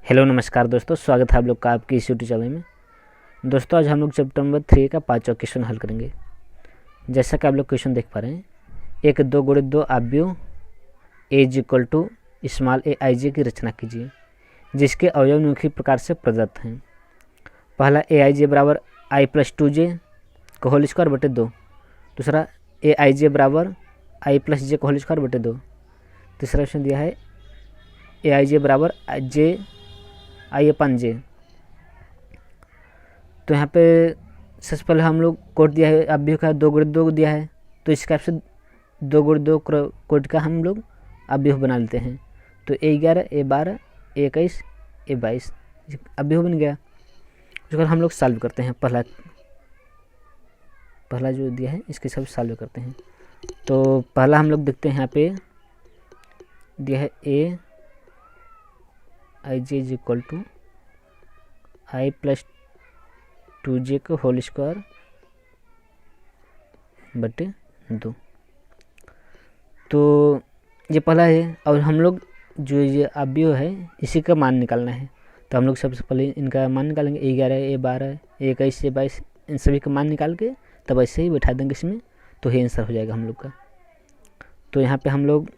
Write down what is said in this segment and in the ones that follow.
Hello नमस्कार दोस्तों, स्वागत है आप लोग का आपकी इस यूट्यूब चैनल में। दोस्तों आज हम लोग चैप्टर नंबर 3 का 5वां क्वेश्चन हल करेंगे। जैसा कि आप लोग क्वेश्चन देख पा रहे हैं, एक दो गुणित दो अवयव ए is equal to small A I जे की रचना कीजिए जिसके अवयव निम्नलिखित प्रकार से प्रदत्त हैं। पहला ए आई जे बराबर आई प्लस 2 जे का होल स्क्वायर बटे 2। दूसरा ए आई जे बराबर आई प्लस जे का होल स्क्वायर बटे 2। तीसरा क्वेश्चन दिया है ए आई जे बराबर जे आई अपन जे। तो यहाँ पे सबसे पहले हम लोग कोड दिया है, अवयव का 2 गुणित 2 दिया है, तो इस हिसाब से 2 गुणित 2 कोड का हम लोग अवयव बना लेते हैं। तो A11 A12 A21 A22 अवयव बन गया। उसके बाद हम लोग सॉल्व करते हैं। पहला जो दिया है इसके सब सॉल्व करते हैं। तो पहला हम लोग देखते हैं, यहाँ पे दिया है A I J is equal to I plus 2 J का होल स्क्वायर बटे 2। तो ये पहला है और हम लोग जो ये अवयव है इसी का मान निकालना है। तो हम लोग सबसे पहले इनका मान निकालेंगे, A11 A12 A21 A22 इन सभी का मान निकाल के तब ऐसे ही बैठा देंगे इसमें, तो ये आंसर हो जाएगा हम लोग का। तो यहाँ पे हम लोग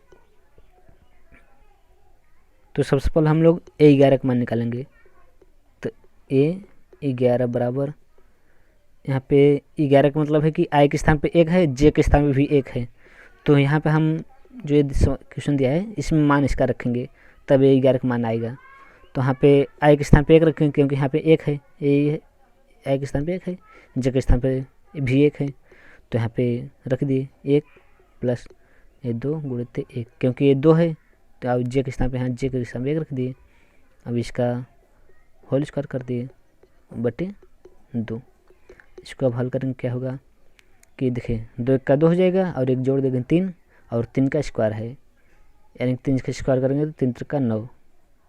सबसे पहले हम लोग A11 का मान निकालेंगे। तो A11 बराबर, यहाँ पे 11 का मतलब है कि आई के स्थान पे 1 है, जे के स्थान पे भी 1 है। तो यहाँ पे हम जो ये क्वेश्चन दिया है इसमें मान इसका रखेंगे तब A11 का मान आएगा। तो यहाँ पे आई के स्थान पे 1 रखेंगे क्योंकि यहाँ पे 1 है, आई के स्थान पे 1 है, जे के स्थान पे भी 1 है। तो यहाँ पे रख दिए 1 प्लस ये 2 गुणित 1, क्योंकि ये 2 है तो अब जे के स्थान पे यहाँ जे के स्थान पे 1 रख दिए। अब इसका होल स्क्वायर कर दिए बटे 2। इसको अब हल करेंगे, क्या होगा कि देखिए 2 1 का 2 हो जाएगा और 1 जोड़ देंगे 3 और 3 का स्क्वायर है, यानी 3 का स्क्वायर करेंगे तो 3 का 9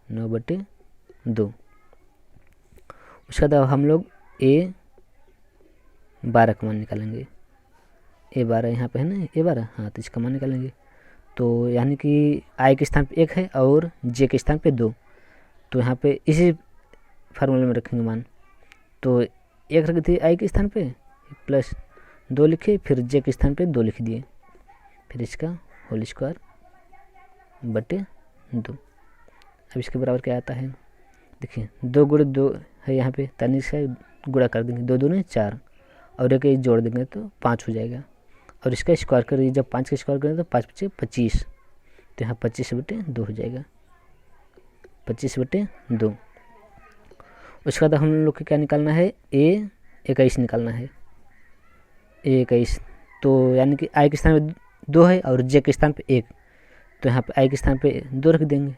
9 बटे 2। उसके बाद हम लोग A12 का मान निकालेंगे। A12 यहाँ पे है ना, A12, हाँ, तो इसका मान निकालेंगे। तो यानी कि आई के स्थान पे 1 है और जे के स्थान पे 2, तो यहाँ पे इसी फार्मूले में रखेंगे मान। तो 1 रख दिए आई के स्थान पे प्लस 2 लिखे, फिर जे के स्थान पे 2 लिख दिए, फिर इसका होल स्क्वायर बटे 2। अब इसके बराबर क्या आता है, देखिए 2 गुणित 2 है यहाँ पे, तानी इसका गुणा कर देंगे, 2 दूनी 4 और एक जोड़ देंगे तो 5 हो जाएगा। और इसका स्क्वायर करिए, जब 5 का स्क्वायर करेंगे तो 5 × 5 = 25, तो यहाँ 25 बटे 2 हो जाएगा, 25 बटे 2। उसके बाद हम लोग को क्या निकालना है, A21 निकालना है। A21 तो यानी कि आई के स्थान पे 2 है और जे के स्थान पे 1, तो यहाँ पे आई के स्थान पे 2 रख देंगे,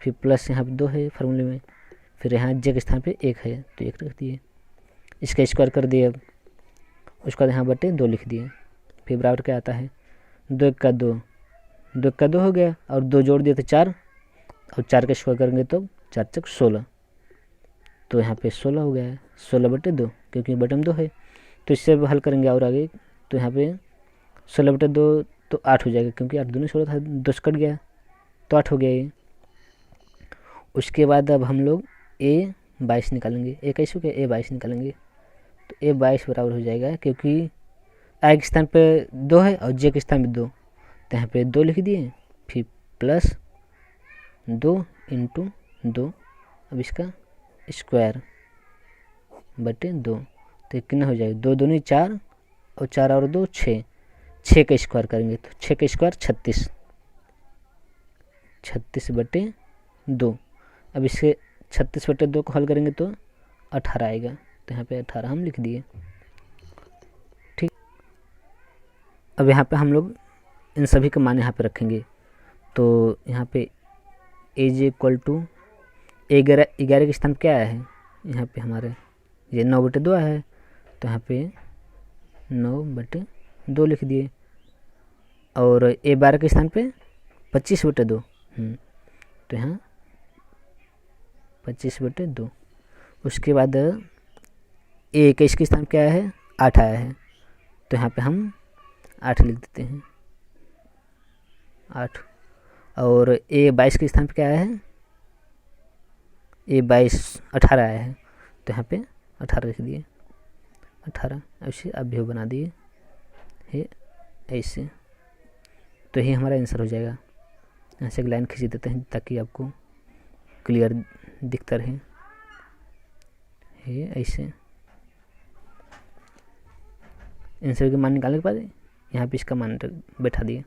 फिर प्लस यहाँ पे 2 है फार्मूले में, फिर यहाँ जे के स्थान पे 1 है तो 1 रख दिए, इसका स्क्वायर कर दिए। अब उसके बाद यहाँ बटे 2 लिख दिए, फिर बराबर क्या आता है, 2 1 का 2 2 का 2 हो गया और 2 जोड़ दिए तो 4 और 4 का स्क्वायर करेंगे तो 4 × 16, तो यहाँ पे 16 हो गया है, 16 बटे 2, क्योंकि बटे में 2 है। तो इससे हल करेंगे और आगे, तो यहाँ पे 16 बटे 2 तो 8 हो जाएगा, क्योंकि 8 दूनी 16 था, 2 से कट गया तो 8 हो गया ये। उसके बाद अब हम लोग A22 निकालेंगे। A21 हो गया, A22 निकालेंगे। तो A22 बराबर हो जाएगा, क्योंकि आई के स्थान पे 2 है और जे के स्थान पे 2, तो यहाँ पे 2 लिख दिए, फिर प्लस 2 × 2, अब इसका स्क्वायर बटे 2, तो कितना हो जाएगा, 2 दूनी 4 और 4 और 2 6, 6 का स्क्वायर करेंगे तो 6 का स्क्वायर 36, 36 बटे 2। अब इसके 36 बटे 2 को हल करेंगे तो 18 आएगा, तो यहाँ पे 18 हम लिख दिए। ठीक, अब यहाँ पे हम लोग इन सभी का मान यहाँ पे रखेंगे। तो यहाँ पे A इक्वल टू 11 के स्थान क्या आया है, यहाँ पे हमारे ये 9 बटे 2 आया है, तो यहाँ पे 9 बटे 2 लिख दिए। और A12 के स्थान पे 25 बटे 2, तो यहाँ 25 बटे 2। उसके बाद A21 के स्थान क्या आया है, 8 आया है, तो यहाँ पे हम 8 लिख देते हैं, 8। और A22 के स्थान पे क्या आया है, A22 18 आया है, तो यहाँ पे 18 लिख दिए, 18 ऐसे आप भी बना दिए है ऐसे, तो ये हमारा आंसर हो जाएगा। यहाँ से एक लाइन खींच देते हैं ताकि आपको क्लियर दिखता रहे, ये ऐसे। आंसर के मान निकालने के बाद यहाँ पे इसका मान बैठा दिए।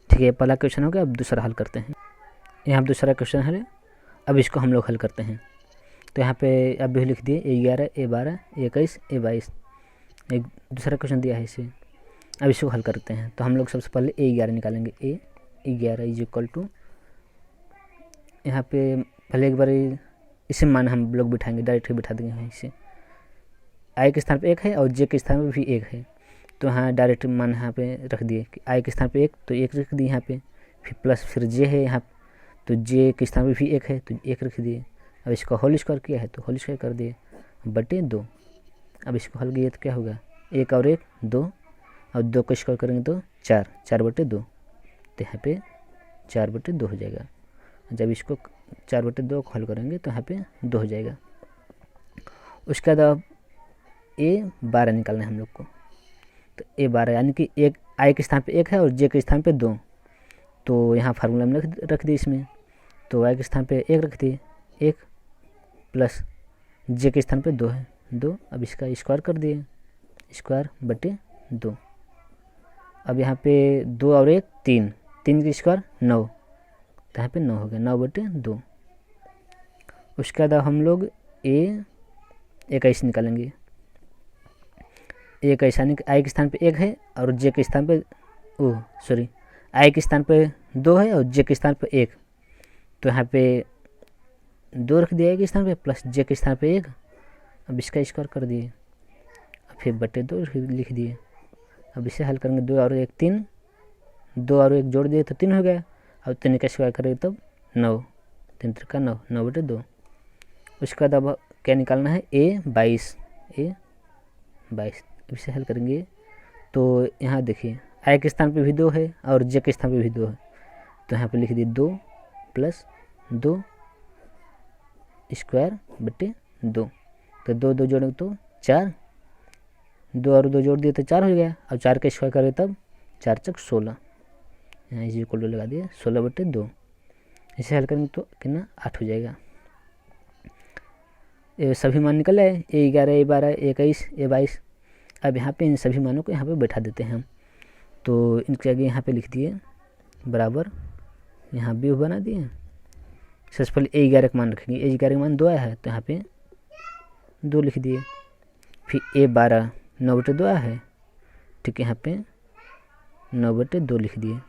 ठीक है, पहला क्वेश्चन हो गया। अब दूसरा हल करते हैं। यहाँ दूसरा क्वेश्चन है, अब इसको हम लोग हल करते हैं। तो यहाँ पे अब भी लिख दिए A11 A12 A21 A22, एक दूसरा क्वेश्चन दिया है इसे। अब इसको हल करते हैं। तो हम लोग सबसे पहले A11 निकालेंगे। A11 इज इक्वल टू, यहाँ पे पहले एक बार इसे मान हम लोग बिठाएंगे, डायरेक्ट बिठा देंगे हैं इसे। I के स्थान पे 1 है और J के स्थान पे भी 1 है, तो यहाँ डायरेक्ट मान यहाँ पे रख दिए कि I के स्थान पे 1 तो 1 रख दिए यहाँ पे, फिर प्लस फिर J है यहाँ, तो J के स्थान पे भी 1 है तो 1 रख दिए। अब इसको होल स्क्वायर किया है तो होल स्क्वायर कर दिए बटे 2। अब इसको हल किए तो क्या होगा, 1 और 1 2, और 2 को स्क्वायर करेंगे तो 4, 4 बटे 2, तो यहाँ पे 4 बटे 2 हो जाएगा। जब इसको 4 बटे 2 को हल करेंगे तो यहाँ पे 2 हो जाएगा। उसके बाद अब A12 निकालना है हम लोग को। तो A12 यानी कि एक I के स्थान पे 1 है और J के स्थान पे 2, तो यहाँ फार्मूला में रख दिए इसमें। तो I के स्थान पे 1 रख दिए 1, प्लस J के स्थान पे 2 है 2, अब इसका स्क्वायर कर दिए, स्क्वायर बटे 2। अब यहाँ पे 2 और 1 3, 3 की स्क्वायर 9, तो यहाँ पे 9 हो गया, 9 बटे 2। उसके बाद हम लोग A21 निकालेंगे। A21 यानी कि I के स्थान पे 1 है और J के स्थान पे I के स्थान पे 2 है और J के स्थान पे 1, तो यहाँ पे 2 रख दिया I के स्थान पे प्लस J के स्थान पे 1। अब इसका स्क्वायर कर दिए, फिर बटे 2 लिख दिए। अब इसे हल करेंगे, 2 और 1 3, 2 और 1 जोड़ दिए तो 3 हो गया। अब 3 का स्क्वायर करेंगे तब 9, 3 का 9, 9 बटे 2। उसके बाद अब क्या निकालना है, A22। इसे हल करेंगे तो यहाँ देखिए I के स्थान पे भी 2 है और J के स्थान पे भी 2 है, तो यहाँ पे लिख दिए 2 प्लस 2 स्क्वायर बटे 2, तो 2 2 जोड़ेंगे तो 4, 2 और 2 जोड़ दिए तो 4 हो गया। अब 4 का स्क्वायर करें तब 4 चक 16, यहाँ इस इक्वल टू लगा दिए 16 बटे 2। इसे हल करेंगे तो कितना 8 हो जाएगा। ये सभी मान निकल आए, A11 A12 A21 A22। अब यहाँ पे इन सभी मानों को यहाँ पे बैठा देते हैं हम। तो इनके आगे यहाँ पे लिख दिए बराबर, यहाँ भी बना दिए। सबसे पहले A11 का मान रखेंगे, A11 का मान 2 आया है तो यहाँ पे 2 लिख दिए। फिर A12 9 बटे 2 आया है, ठीक है, यहाँ पे 9 बटे 2 लिख दिए।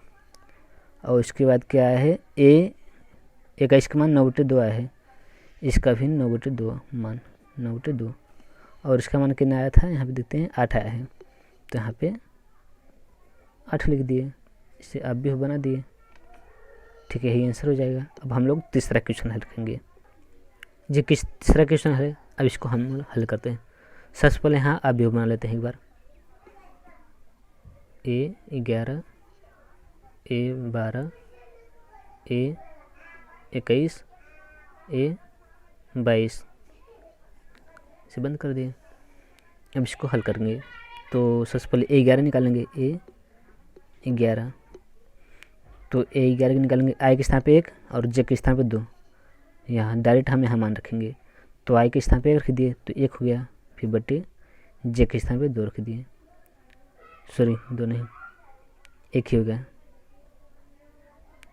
और उसके बाद क्या आया है, A21 का मान 9 बटे 2 आया है, इसका भी 9 बटे 2 मान 9 बटे 2। और इसका मान कितना आया था, यहाँ पे देखते हैं 8 आया है, तो यहाँ पे 8 लिख दिए। इसे आप भी बना दिए, ठीक है, यही आंसर हो जाएगा। अब हम लोग तीसरा क्वेश्चन हल करेंगे। जी तीसरा क्वेश्चन है, अब इसको हम हल करते हैं। सबसे पहले यहाँ आप भी बना लेते हैं एक बार। A11 A12 A21 A22 इसे बंद कर दिए। अब इसको हल करेंगे तो सबसे पहले A11 निकालेंगे, A11, तो A11 निकालेंगे I के स्थान पे 1 और J के स्थान पे 2, यहाँ डायरेक्ट हम यहाँ मान रखेंगे। तो I के स्थान पे 1 रख दिए तो 1 हो गया, फिर बटे J के स्थान पे 2 रख दिए, सॉरी 2 नहीं 1 ही हो गया,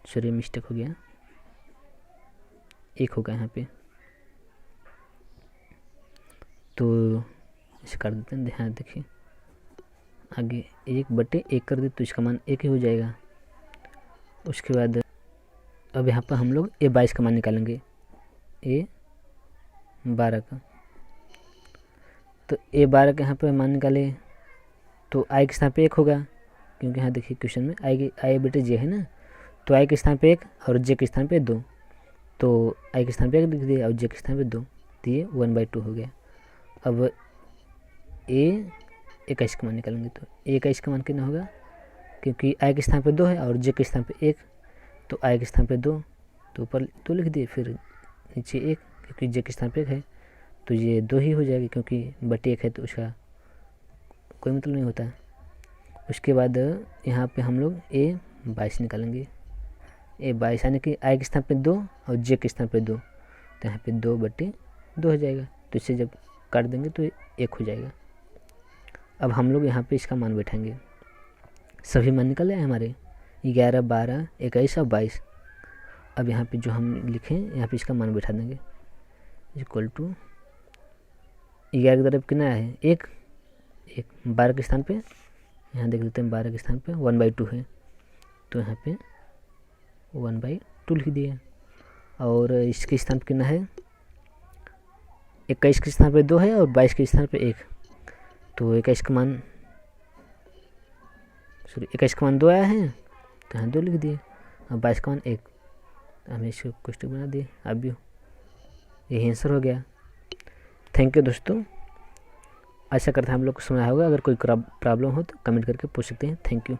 सॉरी मिस्टेक हो गया, 1 होगा यहाँ पे। तो इसे कर देते हैं, ध्यान देखिए आगे 1 बटे 1 कर दे तो इसका मान 1 ही हो जाएगा। उसके बाद अब यहाँ पर हम लोग A22 का मान निकालेंगे, A12 का। तो A12 का यहाँ पर मान निकाले तो I के स्थान पे 1 होगा, क्योंकि यहाँ देखिए क्वेश्चन में I बटे J है ना, तो I के स्थान पे 1 और J के स्थान पे 2, तो I के स्थान पे 1 लिख दिए और J के स्थान पे 2, तो ये 1/2 हो गया। अब A21 का मान निकालेंगे तो A21 का मान कितना होगा, क्योंकि I के स्थान पे 2 है और J के स्थान पे 1, तो I के स्थान पे 2, तो ऊपर 2 लिख दिए, फिर नीचे 1 क्योंकि जे के स्थान पे 1 है तो ये 2 ही हो जाएगी, क्योंकि बटे 1 है तो उसका कोई मतलब नहीं होता। उसके बाद यहाँ पे हम लोग A22 निकालेंगे। A22 यानी कि आई के स्थान पे 2 और जे के स्थान पे 2, तो यहाँ पे 2/2 हो जाएगा। तो इसे जब काट देंगे तो 1 हो जाएगा। अब हम लोग यहाँ पे इसका मान बैठाएंगे। सभी मान निकल आए हमारे 11, 12, 21 और 22। अब यहाँ पे जो हम लिखें यहाँ पे इसका मान बैठा देंगे। इक्वल टू 11 की तरफ कितना है 1, 12 के स्थान पे यहाँ देख लेते हैं 12 के स्थान पे 1/2 है, तो यहाँ पे 1/2 लिख दिए। और इसके स्थान पे कितना है 21 के स्थान पे 2 है और 22 के स्थान पे 1, तो 21 का मान 2 आया है तो यहाँ 2 लिख दिए और 22 का मान 1, तो हमें इसको क्वेश्चन बना दिए। अब भी यही आंसर हो गया। थैंक यू दोस्तों, आशा करते हैं हम लोग को समझ होगा। अगर कोई प्रॉब्लम हो तो कमेंट करके पूछ सकते हैं। Thank you.